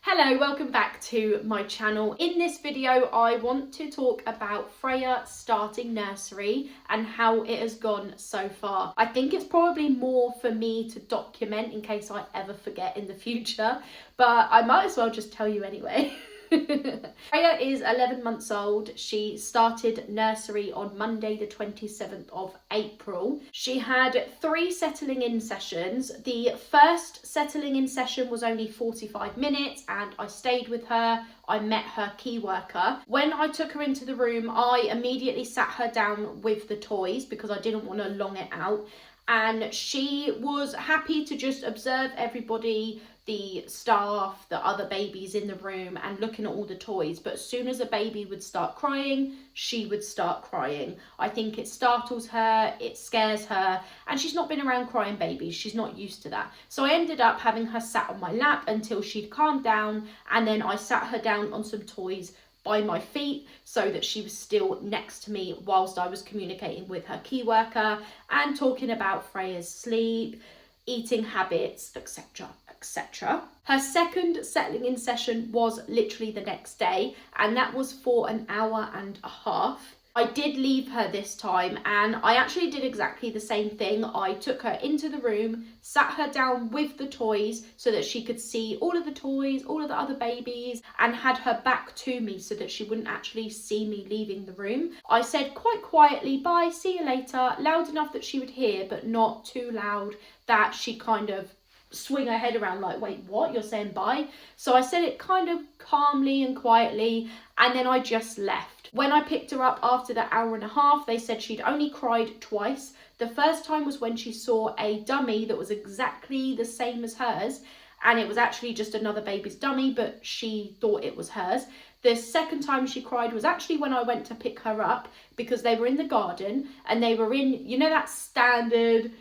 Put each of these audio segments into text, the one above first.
Hello, welcome back to my channel. In this video, I want to talk about Freya starting nursery and how it has gone so far. I think it's probably more for me to document in case I ever forget in the future, but I might as well just tell you anyway. Freya is 11 months old. She started nursery on Monday the 27th of April. She had 3 settling in sessions. The first settling in session was only 45 minutes and I stayed with her. I met her key worker. When I took her into the room, I immediately sat her down with the toys because I didn't want to long it out. And she was happy to just observe everybody, the staff, the other babies in the room, and looking at all the toys. But as soon as a baby would start crying, she would start crying. I think it startles her, it scares her, and she's not been around crying babies. She's not used to that. So I ended up having her sat on my lap until she'd calmed down, and then I sat her down on some toys by my feet so that she was still next to me whilst I was communicating with her key worker and talking about Freya's sleep, eating habits, etc, etc. Her second settling in session was literally the next day, and that was for an hour and a half. I did leave her this time, and I actually did exactly the same thing. I took her into the room, sat her down with the toys so that she could see all of the toys, all of the other babies, and had her back to me so that she wouldn't actually see me leaving the room. I said quite quietly, bye, see you later, loud enough that she would hear, but not too loud that she kind of swing her head around like, wait, what? You're saying bye? So I said it kind of calmly and quietly, and then I just left. When I picked her up after the hour and a half, they said she'd only cried twice. The first time was when she saw a dummy that was exactly the same as hers, and it was actually just another baby's dummy, but she thought it was hers. The second time she cried was actually when I went to pick her up, because they were in the garden and they were in, you know, that standard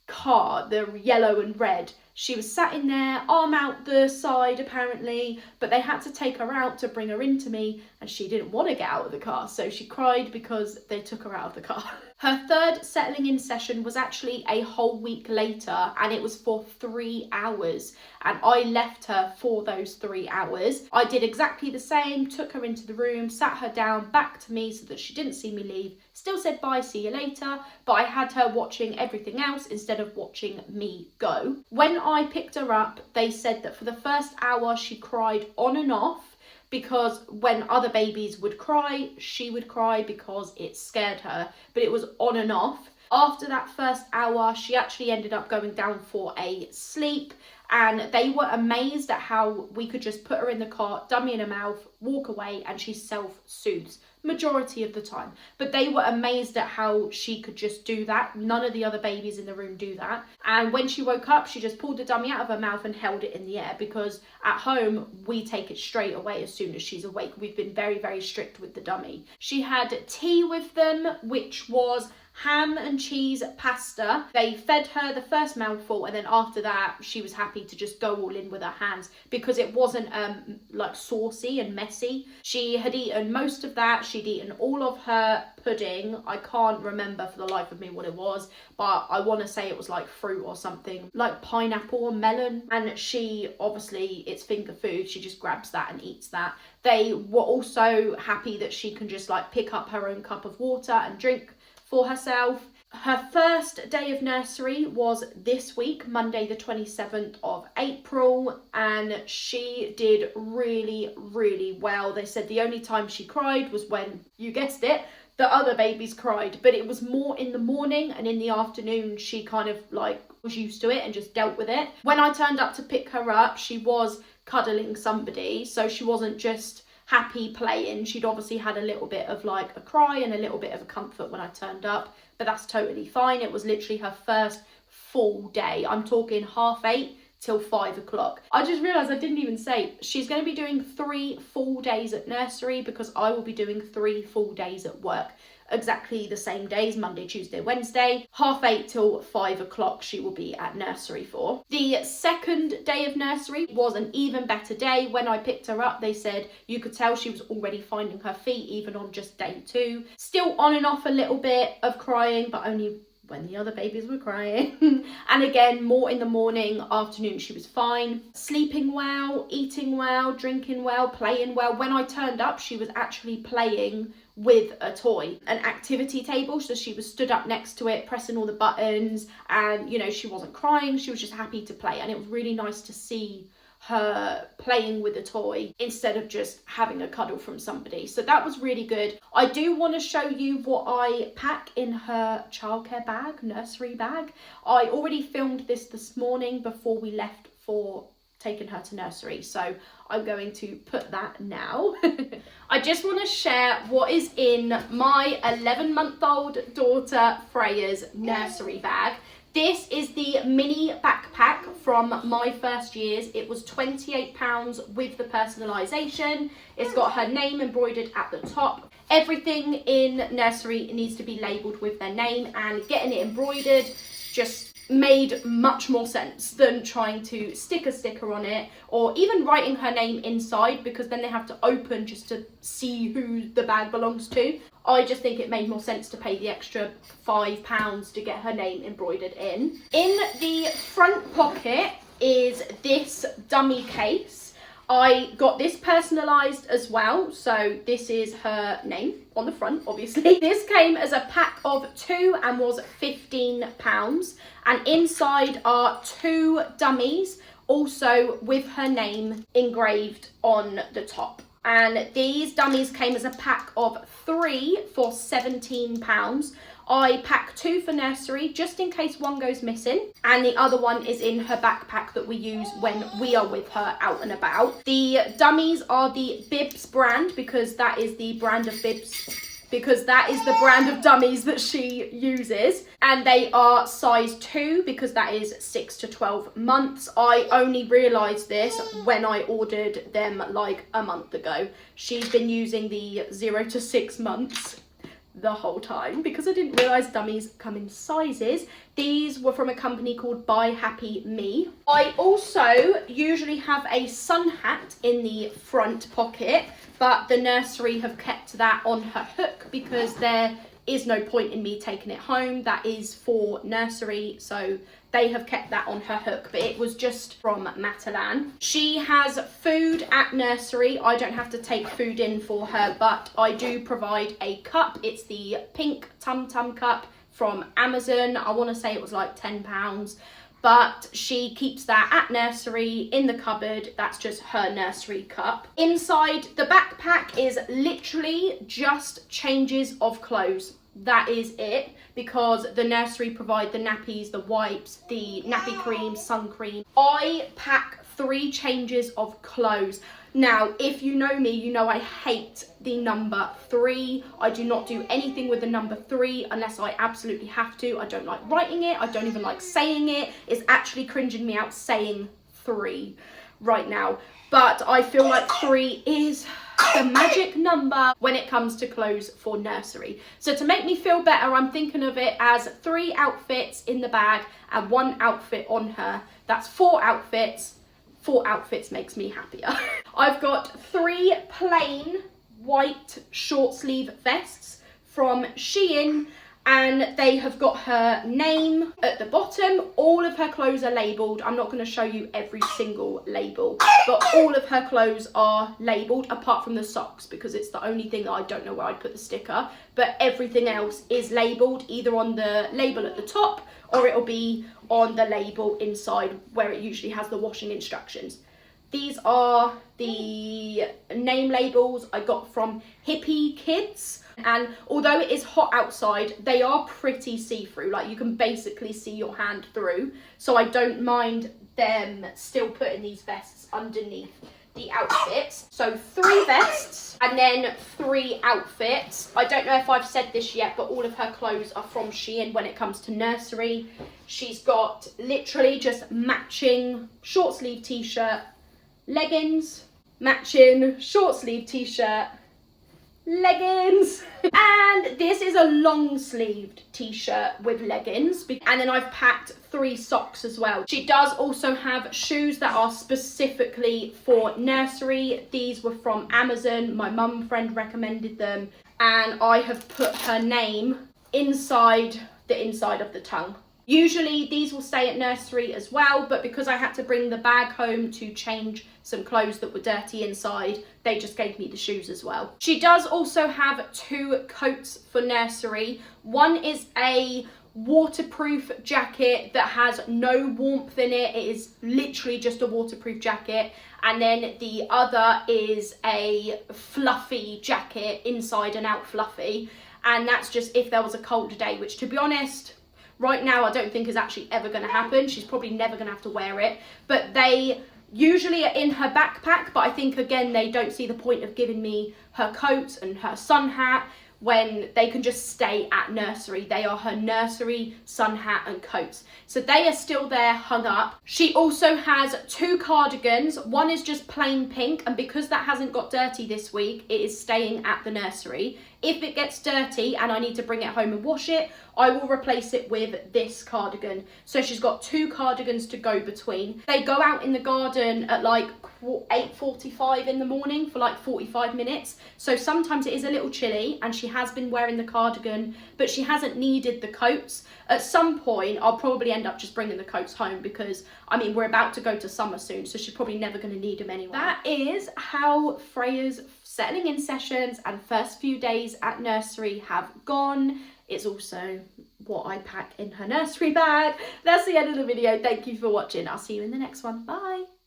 car, the yellow and red. She was sat in there, arm out the side apparently, but they had to take her out to bring her into me, and she didn't want to get out of the car, so she cried because they took her out of the car. Her third settling in session was actually a whole week later, and it was for 3 hours, and I left her for those 3 hours. I did exactly the same, took her into the room, sat her down back to me so that she didn't see me leave, still said bye, see you later, but I had her watching everything else instead of watching me go. When I picked her up, they said that for the first hour she cried on and off, because when other babies would cry, she would cry because it scared her, but it was on and off. After that first hour, she actually ended up going down for a sleep, and they were amazed at how we could just put her in the car, dummy in her mouth, walk away, and she self-soothes majority of the time. But they were amazed at how she could just do that. None of the other babies in the room do that. And when she woke up, she just pulled the dummy out of her mouth and held it in the air, because at home we take it straight away as soon as she's awake. We've been very, very strict with the dummy. She had tea with them, which was ham and cheese pasta. They fed her the first mouthful, and then after that she was happy to just go all in with her hands because it wasn't like saucy and messy. She had eaten most of that. She'd eaten all of her pudding. I can't remember for the life of me what it was, but I want to say it was like fruit or something, like pineapple or melon, and she obviously, it's finger food, she just grabs that and eats that. They were also happy that she can just like pick up her own cup of water and drink for herself. Her first day of nursery was this week, Monday the 27th of April, and she did really, really well. They said the only time she cried was when, you guessed it, the other babies cried, but it was more in the morning, and in the afternoon she kind of like was used to it and just dealt with it. When I turned up to pick her up, she was cuddling somebody, so she wasn't just happy playing. She'd obviously had a little bit of like a cry and a little bit of a comfort when I turned up, but that's totally fine. It was literally her first full day. I'm talking 8:30 till 5 o'clock. I just realised I didn't even say she's going to be doing 3 full days at nursery, because I will be doing 3 full days at work. Exactly the same days, Monday, Tuesday, Wednesday. 8:30 till 5 o'clock she will be at nursery for. The second day of nursery was an even better day. When I picked her up, they said you could tell she was already finding her feet even on just day 2. Still on and off a little bit of crying, but only when the other babies were crying. And again, more in the morning, afternoon, she was fine. Sleeping well, eating well, drinking well, playing well. When I turned up, she was actually playing with a toy, an activity table, so she was stood up next to it, pressing all the buttons, and you know, she wasn't crying, she was just happy to play. And it was really nice to see her playing with a toy instead of just having a cuddle from somebody. So that was really good. I do want to show you what I pack in her childcare bag, nursery bag. I already filmed this morning before we left for taking her to nursery, so I'm going to put that now. I just want to share what is in my 11-month-old daughter Freya's nursery bag. This is the mini backpack from my first years. It was £28 with the personalisation. It's got her name embroidered at the top. Everything in nursery needs to be labelled with their name, and getting it embroidered just made much more sense than trying to stick a sticker on it or even writing her name inside, because then they have to open just to see who the bag belongs to. I just think it made more sense to pay the extra £5 to get her name embroidered in. In the front pocket is this dummy case. I got this personalised as well, so this is her name on the front, obviously. This came as a pack of 2 and was £15, and inside are 2 dummies, also with her name engraved on the top. And these dummies came as a pack of 3 for £17. I pack 2 for nursery just in case one goes missing, and the other one is in her backpack that we use when we are with her out and about. The dummies are the Bibs brand, because that is the brand of bibs, because that is the brand of dummies that she uses, and they are size 2 because that is 6 to 12 months. I only realised this when I ordered them like a month ago. She's been using the 0 to 6 months the whole time because I didn't realise dummies come in sizes. These were from a company called Buy Happy Me. I also usually have a sun hat in the front pocket, but the nursery have kept that on her hook because there is no point in me taking it home. That is for nursery, so they have kept that on her hook, but it was just from Matalan. She has food at nursery. I don't have to take food in for her, but I do provide a cup. It's the pink Tum Tum cup from Amazon. I want to say it was like £10, but she keeps that at nursery in the cupboard. That's just her nursery cup. Inside the backpack is literally just changes of clothes. That is it, because the nursery provide the nappies, the wipes, the nappy cream, sun cream. I pack 3 changes of clothes. Now, if you know me, you know I hate the number 3. I do not do anything with the number 3 unless I absolutely have to. I don't like writing it. I don't even like saying it. It's actually cringing me out saying 3 right now. But I feel like 3 is the magic number when it comes to clothes for nursery. So to make me feel better, I'm thinking of it as 3 outfits in the bag and 1 outfit on her. That's 4 outfits. 4 outfits makes me happier. I've got 3 plain white short sleeve vests from Shein, and they have got her name at the bottom. All of her clothes are labelled. I'm not going to show you every single label, but all of her clothes are labelled apart from the socks, because it's the only thing that I don't know where I'd put the sticker, but everything else is labelled either on the label at the top or it'll be on the label inside where it usually has the washing instructions. These are the name labels I got from Hippie Kids. And although it is hot outside, they are pretty see-through. Like, you can basically see your hand through. So I don't mind them still putting these vests underneath the outfits. So 3 vests and then 3 outfits. I don't know if I've said this yet, but all of her clothes are from Shein when it comes to nursery. She's got literally just matching short sleeve t-shirt, leggings, matching short sleeve t-shirt, leggings, and this is a long sleeved t-shirt with leggings, and then I've packed 3 socks as well. She does also have shoes that are specifically for nursery. These were from Amazon. My mum friend recommended them, and I have put her name inside the inside of the tongue. Usually these will stay at nursery as well, but because I had to bring the bag home to change some clothes that were dirty inside, they just gave me the shoes as well. She does also have 2 coats for nursery. One is a waterproof jacket that has no warmth in it. It is literally just a waterproof jacket. And then the other is a fluffy jacket, inside and out fluffy. And that's just if there was a cold day, which, to be honest, right now I don't think is actually ever going to happen. She's probably never going to have to wear it. But they usually are in her backpack, but I think, again, they don't see the point of giving me her coat and her sun hat when they can just stay at nursery. They are her nursery sun hat and coats. So they are still there hung up. She also has 2 cardigans. One is just plain pink, and because that hasn't got dirty this week, it is staying at the nursery. If it gets dirty and I need to bring it home and wash it, I will replace it with this cardigan. So she's got 2 cardigans to go between. They go out in the garden at like 8:45 in the morning for like 45 minutes. So sometimes it is a little chilly, and she has been wearing the cardigan, but she hasn't needed the coats. At some point, I'll probably end up just bringing the coats home because, I mean, we're about to go to summer soon, so she's probably never going to need them anyway. That is how Freya's settling in sessions and first few days at nursery have gone. It's also what I pack in her nursery bag. That's the end of the video. Thank you for watching. I'll see you in the next one. Bye.